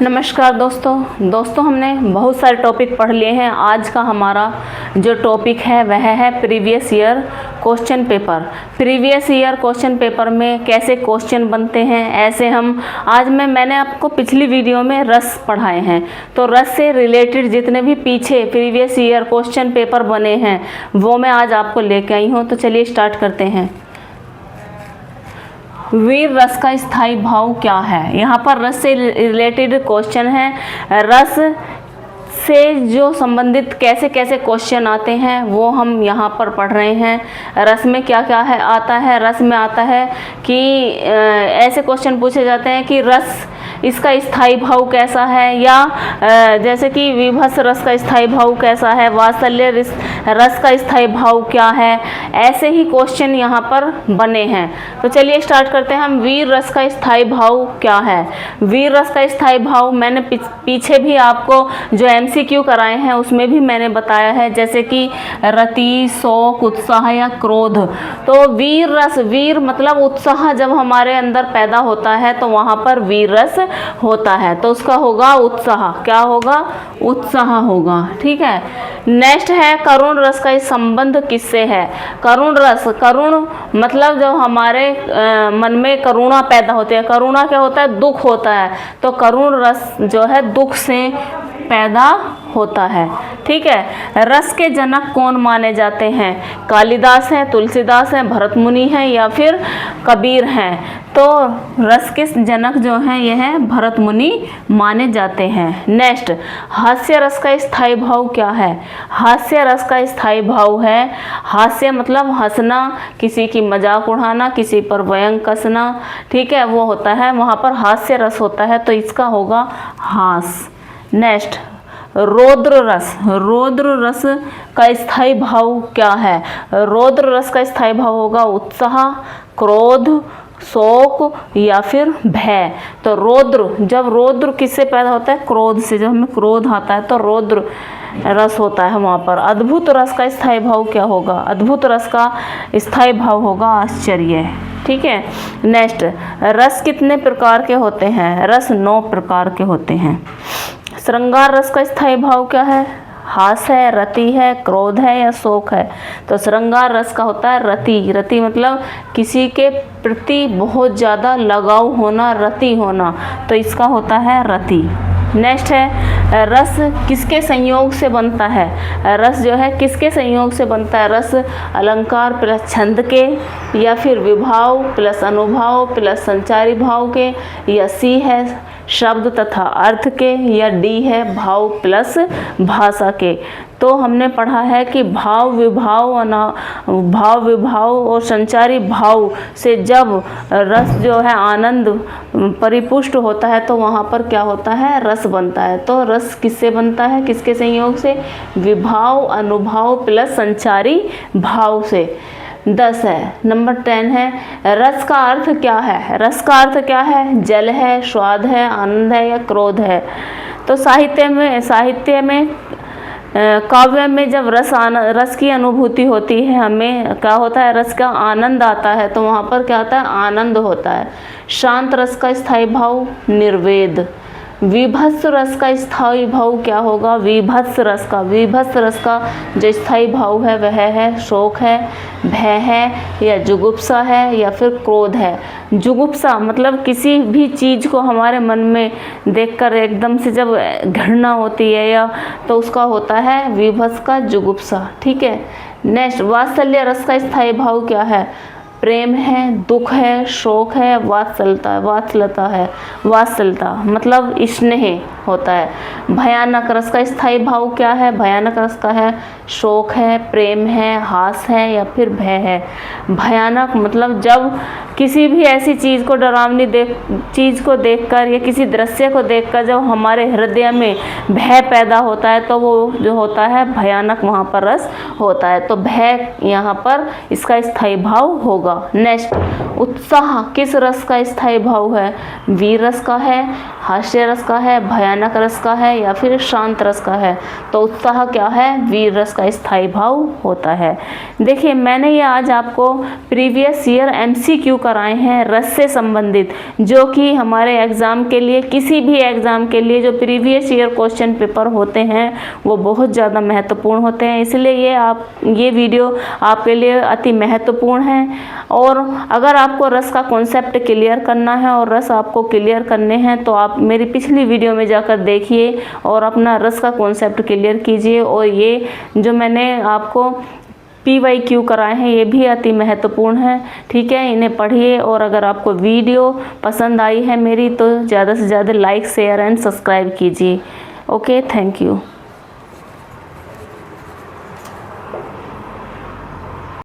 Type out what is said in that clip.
नमस्कार दोस्तों हमने बहुत सारे टॉपिक पढ़ लिए हैं। आज का हमारा जो टॉपिक है वह है previous year question paper. Previous year question paper में कैसे क्वेश्चन बनते हैं, ऐसे हम आज मैंने आपको पिछली वीडियो में रस पढ़ाए हैं, तो रस से रिलेटेड जितने भी पीछे प्रीवियस ईयर क्वेश्चन पेपर बने हैं वो मैं आज आपको लेके आई हूँ। तो चलिए स्टार्ट करते हैं। वीर रस का स्थायी भाव क्या है? यहाँ पर रस से रिलेटेड क्वेश्चन है। रस से जो संबंधित कैसे कैसे क्वेश्चन आते हैं वो हम यहाँ पर पढ़ रहे हैं। रस में क्या क्या है आता है? रस में आता है कि ऐसे क्वेश्चन पूछे जाते हैं कि रस इसका स्थायी भाव कैसा है, या जैसे कि विभत्स रस का स्थायी भाव कैसा है, वात्सल्य रस का स्थायी भाव क्या है, ऐसे ही क्वेश्चन यहाँ पर बने हैं। तो चलिए स्टार्ट करते हैं हम। वीर रस का स्थायी भाव क्या है? वीर रस का स्थायी भाव मैंने पीछे भी आपको जो MCQ कराए हैं उसमें भी मैंने बताया है, जैसे कि रति, शोक, उत्साह या क्रोध। तो वीर रस, वीर मतलब उत्साह जब हमारे अंदर पैदा होता है तो वहाँ पर वीर रस होता है, तो उसका होगा उत्साह। क्या होगा? उत्साह होगा। ठीक है। नेक्स्ट है करुण रस का संबंध किससे है? करुण रस, करुण मतलब जब हमारे मन में करुणा पैदा होती है। करुणा क्या होता है? दुख होता है। तो करुण रस जो है दुख से पैदा होता है। ठीक है। रस के जनक कौन माने जाते हैं? कालिदास हैं, तुलसीदास हैं, भरत मुनि हैं या फिर कबीर हैं? तो रस के जनक जो हैं यह हैं भरत मुनि माने जाते हैं। नेक्स्ट, हास्य रस का स्थायी भाव क्या है? हास्य रस का स्थायी भाव है, हास्य मतलब हंसना, किसी की मजाक उड़ाना, किसी पर व्यंग कसना। ठीक है, वो होता है, वहाँ पर हास्य रस होता है, तो इसका होगा हास। नेक्स्ट, रौद्र रस, रौद्र रस का स्थायी भाव क्या है? रौद्र रस का स्थायी भाव होगा उत्साह, क्रोध, शोक या फिर भय। तो रौद्र, जब रौद्र किससे पैदा होता है? क्रोध से। जब हमें क्रोध आता है तो रौद्र रस होता है वहाँ पर। अद्भुत रस का स्थायी भाव क्या होगा? अद्भुत रस का स्थायी भाव होगा आश्चर्य। ठीक है। नेक्स्ट, रस कितने प्रकार के होते हैं? रस 9 प्रकार के होते हैं। श्रृंगार रस का स्थायी भाव क्या है? हास है, रति है, क्रोध है या शोक है? तो श्रृंगार रस का होता है रति। रति मतलब किसी के प्रति बहुत ज़्यादा लगाव होना, रति होना, तो इसका होता है रति। नेक्स्ट है रस किसके संयोग से बनता है? रस जो है किसके संयोग से बनता है? रस अलंकार प्लस छंद के, या फिर विभाव प्लस अनुभाव प्लस संचारी भाव के, या सी है शब्द तथा अर्थ के, या डी है भाव प्लस भाषा के। तो हमने पढ़ा है कि भाव विभाव और संचारी भाव से जब रस जो है आनंद परिपुष्ट होता है तो वहाँ पर क्या होता है? रस बनता है। तो रस किससे बनता है? किसके संयोग से? विभाव, अनुभाव प्लस संचारी भाव से। 10 है। नंबर 10 है रस का अर्थ क्या है? रस का अर्थ क्या है? जल है, स्वाद है, आनंद है या क्रोध है? तो साहित्य में काव्य में जब रस की अनुभूति होती है, हमें क्या होता है? रस का आनंद आता है, तो वहाँ पर क्या होता है? आनंद होता है। शांत रस का स्थायी भाव निर्वेद। विभत्स रस का स्थायी भाव क्या होगा? विभत्स रस का जो स्थायी भाव है वह है शोक है, भय है या जुगुप्सा है या फिर क्रोध है। जुगुप्सा मतलब किसी भी चीज़ को हमारे मन में देखकर एकदम से जब घृणा होती है या, तो उसका होता है विभत्स का जुगुप्सा। ठीक है। नेक्स्ट, वात्सल्य रस का स्थायी भाव क्या है? प्रेम है, दुख है, शोक है, वात्सल्यता मतलब स्नेह होता है। भयानक रस का स्थायी भाव क्या है? भयानक रस का है शोक है, प्रेम है, हास है या फिर भय है। भयानक मतलब जब किसी भी ऐसी चीज़ को, डरावनी चीज़ को देखकर या किसी दृश्य को देखकर जब हमारे हृदय में भय पैदा होता है तो वो जो होता है भयानक, वहाँ पर रस होता है। तो भय यहाँ पर इसका स्थायी भाव होगा। होगा। नेक्स्ट, उत्साह किस रस का स्थायी भाव है? वीर रस का है, हास्य रस का है, भयानक रस का है या फिर शांत रस का है? तो उत्साह क्या है? वीर रस का स्थायी भाव होता है। देखिए, मैंने ये आज आपको प्रीवियस ईयर MCQ कराए हैं रस से संबंधित, जो कि हमारे एग्ज़ाम के लिए, किसी भी एग्ज़ाम के लिए जो प्रीवियस ईयर क्वेश्चन पेपर होते हैं वो बहुत ज़्यादा महत्वपूर्ण होते हैं। इसलिए ये वीडियो आपके लिए अति महत्वपूर्ण है। और अगर आपको रस का कॉन्सेप्ट क्लियर करना है और रस आपको क्लियर करने हैं तो आप मेरी पिछली वीडियो में जाकर देखिए और अपना रस का कॉन्सेप्ट क्लियर कीजिए। और ये जो मैंने आपको PYQ कराए हैं ये भी अति महत्वपूर्ण है, ठीक है। इन्हें पढ़िए और अगर आपको वीडियो पसंद आई है मेरी तो ज़्यादा से ज़्यादा लाइक, शेयर एंड सब्सक्राइब कीजिए। Okay, thank you.